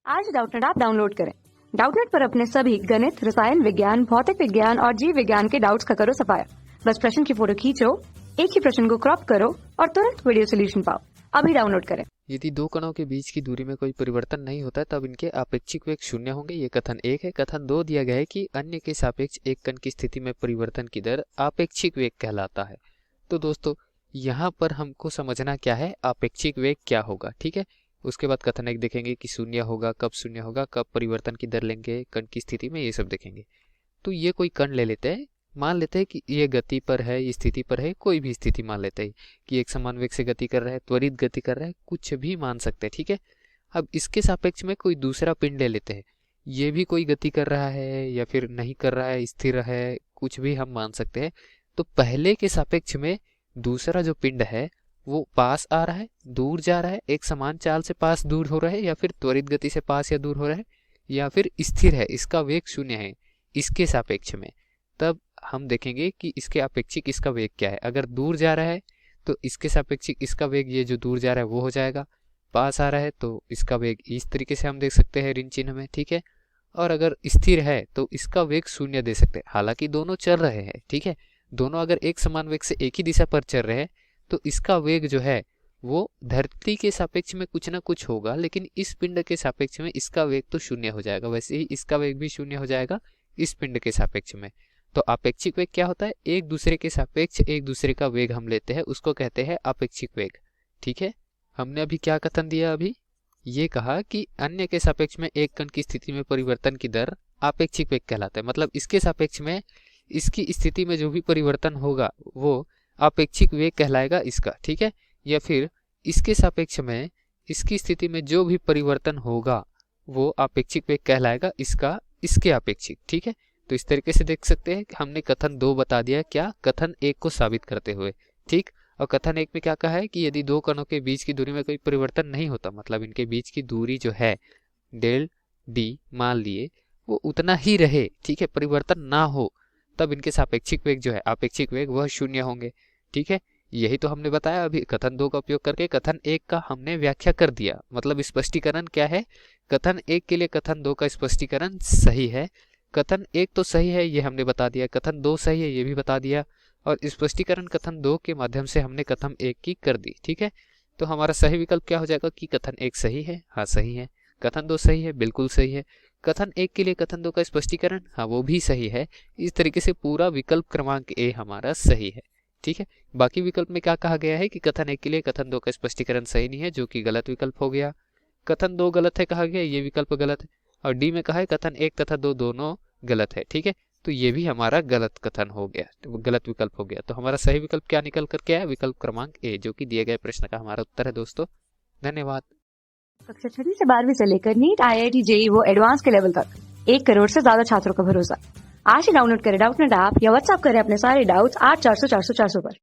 आज Doubtnut app download करें। Doubtnut पर अपने सभी गणित, रसायन विज्ञान, भौतिक विज्ञान और जीव विज्ञान के डाउट्स का करो सफाया। बस प्रश्न की फोटो खींचो, एक ही प्रश्न को क्रॉप करो और तुरंत वीडियो सोल्यूशन पाओ। अभी डाउनलोड करें। यदि दो कणों के बीच की दूरी में कोई परिवर्तन नहीं होता है तब इनके आपेक्षिक वेग शून्य होंगे। ये कथन 1 है। कथन 2 दिया गया है कि अन्य के सापेक्ष एक कण की स्थिति में परिवर्तन की दर आपेक्षिक वेग कहलाता है। तो दोस्तों यहाँ पर हमको समझना क्या है, आपेक्षिक वेग क्या होगा, ठीक है। उसके बाद कथन 1 देखेंगे कि शून्य होगा, कब शून्य होगा, कब परिवर्तन की दर लेंगे कण की स्थिति में, ये सब देखेंगे। तो ये कोई कण ले लेते हैं, मान लेते हैं कि ये गति पर है, ये स्थिति पर है, कोई भी स्थिति मान लेते हैं कि एक समान वेग से गति कर रहा है, त्वरित गति कर रहा है, कुछ भी मान सकते हैं, ठीक है। अब इसके सापेक्ष में कोई दूसरा पिंड ले लेते हैं, ये भी कोई गति कर रहा है या फिर नहीं कर रहा है, स्थिर है, कुछ भी हम मान सकते हैं। तो पहले के सापेक्ष में दूसरा जो पिंड है वो पास आ रहा है, दूर जा रहा है, एक समान चाल से पास दूर हो रहा है, या फिर त्वरित गति से पास या दूर हो रहा है, या फिर स्थिर है, इसका वेग शून्य है इसके सापेक्ष में। तब हम देखेंगे कि इसके अपेक्षिक इसका वेग क्या है। अगर दूर जा रहा है तो इसके सापेक्षिक इसका वेग, ये जो दूर जा रहा है वो हो जाएगा। पास आ रहा है तो इसका वेग इस तरीके से हम देख सकते हैं ऋण चिन्ह में, ठीक है। और अगर स्थिर है तो इसका वेग शून्य दे सकते हैं। हालांकि दोनों चल रहे हैं, ठीक है, दोनों अगर एक समान वेग से एक ही दिशा पर चल रहे हैं तो इसका वेग जो है वो धरती के सापेक्ष में कुछ ना कुछ होगा, लेकिन इस पिंड के सापेक्ष में इसका वेग तो शून्य हो जाएगा। वैसे ही इसका वेग भी शून्य हो जाएगा इस पिंड के सापेक्ष में। तो आपेक्षिक वेग क्या होता है, एक दूसरे के सापेक्ष एक दूसरे का वेग हम लेते हैं, उसको कहते हैं आपेक्षिक वेग, ठीक है। हमने अभी क्या कथन दिया, अभी ये कहा कि अन्य के सापेक्ष में एक कण की स्थिति में परिवर्तन की दर आपेक्षिक वेग कहलाता है। मतलब इसके सापेक्ष में इसकी स्थिति में जो भी परिवर्तन होगा वो आपेक्षिक वेग कहलाएगा इसका, ठीक है। या फिर इसके सापेक्ष में इसकी स्थिति में जो भी परिवर्तन होगा वो आपेक्षिक वेग कहलाएगा इसका, इसके अपेक्षिक, ठीक है। तो इस तरीके से देख सकते हैं कि हमने कथन 2 बता दिया, क्या, कथन 1 को साबित करते हुए, ठीक। और कथन 1 में क्या कहा है कि यदि दो कणों के बीच की दूरी में कोई परिवर्तन नहीं होता, मतलब इनके बीच की दूरी जो है डेल डी मान लिए वो उतना ही रहे, ठीक है, परिवर्तन ना हो, तब इनके सापेक्षिक वेग जो है आपेक्षिक वेग वह शून्य होंगे, ठीक है। यही तो हमने बताया अभी कथन 2 का उपयोग करके। कथन 1 का हमने व्याख्या कर दिया, मतलब स्पष्टीकरण क्या है, कथन 1 के लिए कथन 2 का स्पष्टीकरण सही है। कथन 1 तो सही है ये हमने बता दिया, कथन 2 सही है ये भी बता दिया, और स्पष्टीकरण कथन 2 के माध्यम से हमने कथन 1 की कर दी, ठीक है। तो हमारा सही विकल्प क्या हो जाएगा कि कथन 1 सही है, हाँ सही है। कथन 2 सही है, बिल्कुल सही है। कथन 1 के लिए कथन 2 का स्पष्टीकरण, हाँ वो भी सही है। इस तरीके से पूरा विकल्प क्रमांक ए हमारा सही है, ठीक है। बाकी विकल्प में क्या कहा गया है कि कथन 1 के लिए कथन 2 का स्पष्टीकरण सही नहीं है, जो कि गलत विकल्प हो गया। कथन 2 गलत है कहा गया, ये विकल्प गलत है। और डी में कहा है कथन 1 तथा 2 दोनों गलत है, ठीक है। तो ये भी हमारा गलत कथन हो गया, गलत विकल्प हो गया। तो हमारा सही विकल्प क्या निकल कर के आया, विकल्प क्रमांक ए, जो कि दिए गए प्रश्न का हमारा उत्तर है दोस्तों। धन्यवाद। कक्षा 6 से 12वीं से लेकर नीट, IIT, JEE वो एडवांस के लेवल तक 1 करोड़ से ज्यादा छात्रों का भरोसा। आज ही डाउनलोड करें डाउटनेट ऐप या व्हाट्सएप करें अपने सारे डाउट्स 8400 400 400 पर।